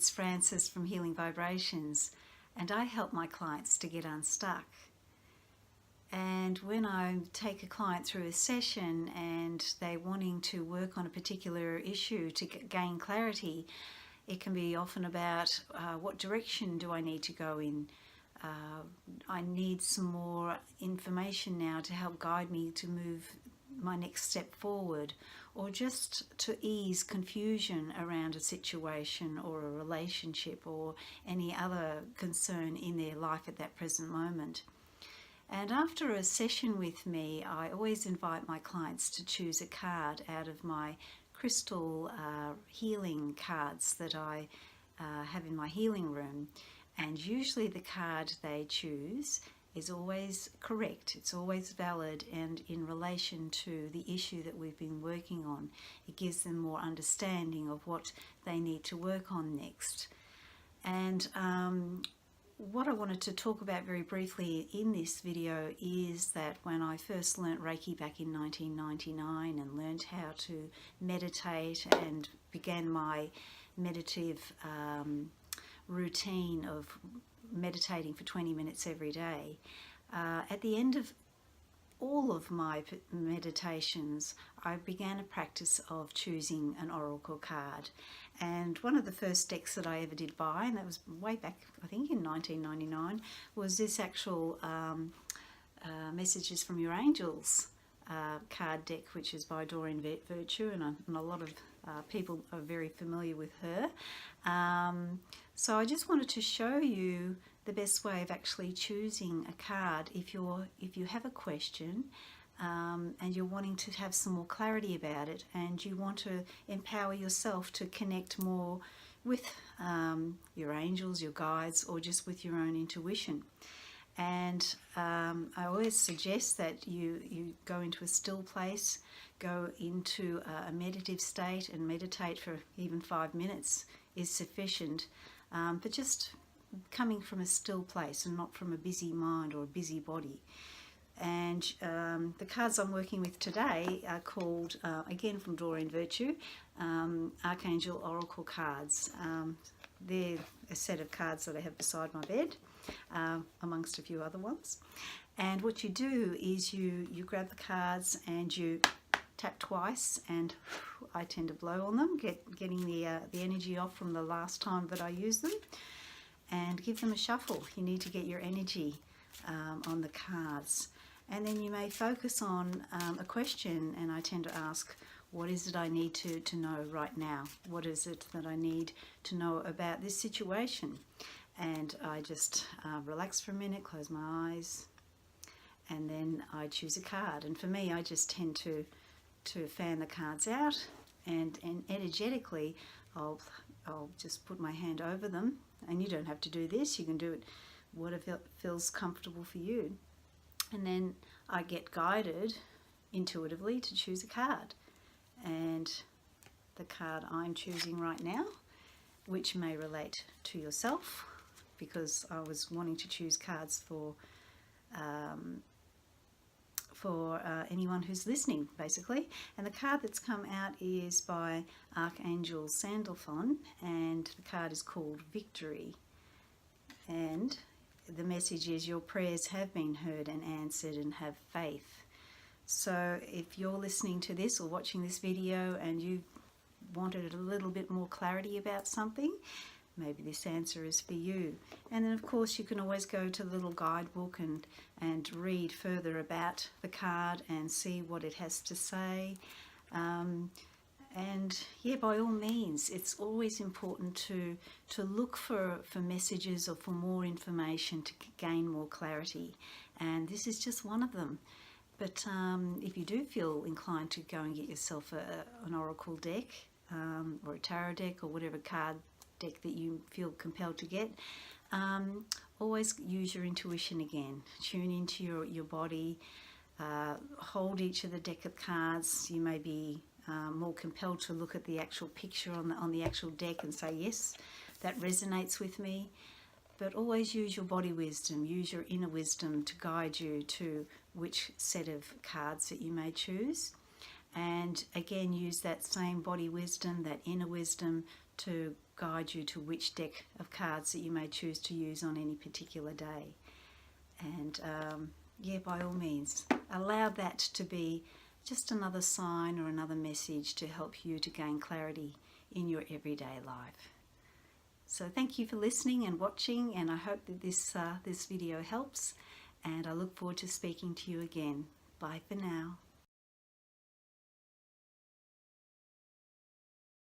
it's Frances from Healing Vibrations, and I help my clients to get unstuck. And when I take a client through a session and they're wanting to work on a particular issue to gain clarity, it can be often about what direction do I need to go in. I need some more information now to help guide me to move my next step forward, or just to ease confusion around a situation or a relationship or any other concern in their life at that present moment. And after a session with me, I always invite my clients to choose a card out of my crystal healing cards that I have in my healing room. And usually the card they choose is always correct, it's always valid and in relation to the issue that we've been working on. It gives them more understanding of what they need to work on next. And what I wanted to talk about very briefly in this video is that when I first learnt Reiki back in 1999 and learned how to meditate and began my meditative routine of meditating for 20 minutes every day, at the end of all of my meditations, I began a practice of choosing an oracle card. And one of the first decks that I ever did buy, and that was way back, I think in 1999, was this actual Messages from Your Angels card deck, which is by Doreen Virtue, and a lot of people are very familiar with her. So I just wanted to show you the best way of actually choosing a card if you have a question and you're wanting to have some more clarity about it, and you want to empower yourself to connect more with your angels, your guides, or just with your own intuition. And I always suggest that you go into a still place, go into a meditative state and meditate for even 5 minutes is sufficient, but just coming from a still place and not from a busy mind or a busy body. And the cards I'm working with today are called, again from Doreen Virtue, Archangel Oracle cards. They're a set of cards that I have beside my bed, amongst a few other ones. And what you do is you grab the cards and you tap twice, and I tend to blow on them, getting the energy off from the last time that I used them, and give them a shuffle. You need to get your energy on the cards. And then you may focus on a question, and I tend to ask, what is it I need to know right now? What is it that I need to know about this situation? And I just relax for a minute, close my eyes, and then I choose a card. And for me, I just tend to fan the cards out, and energetically I'll just put my hand over them. And you don't have to do this, you can do it whatever feels comfortable for you. And then I get guided intuitively to choose a card. And the card I'm choosing right now, which may relate to yourself, because I was wanting to choose cards for anyone who's listening, basically. And the card that's come out is by Archangel Sandalphon, and the card is called Victory. And the message is, your prayers have been heard and answered, and have faith. So if you're listening to this or watching this video and you wanted a little bit more clarity about something, maybe this answer is for you. And then of course you can always go to the little guidebook and read further about the card and see what it has to say. And yeah, by all means, it's always important to look for messages or for more information to gain more clarity. And this is just one of them. But if you do feel inclined to go and get yourself an oracle deck or a tarot deck or whatever card deck that you feel compelled to get, always use your intuition again. Tune into your body, hold each of the deck of cards. You may be more compelled to look at the actual picture on the actual deck and say, yes, that resonates with me. But always use your body wisdom, use your inner wisdom to guide you to which set of cards that you may choose. and again use that same body wisdom, that inner wisdom, to guide you to which deck of cards that you may choose to use on any particular day. And yeah, by all means, allow that to be just another sign or another message to help you to gain clarity in your everyday life. So thank you for listening and watching, and I hope that this video helps, and I look forward to speaking to you again. Bye for now.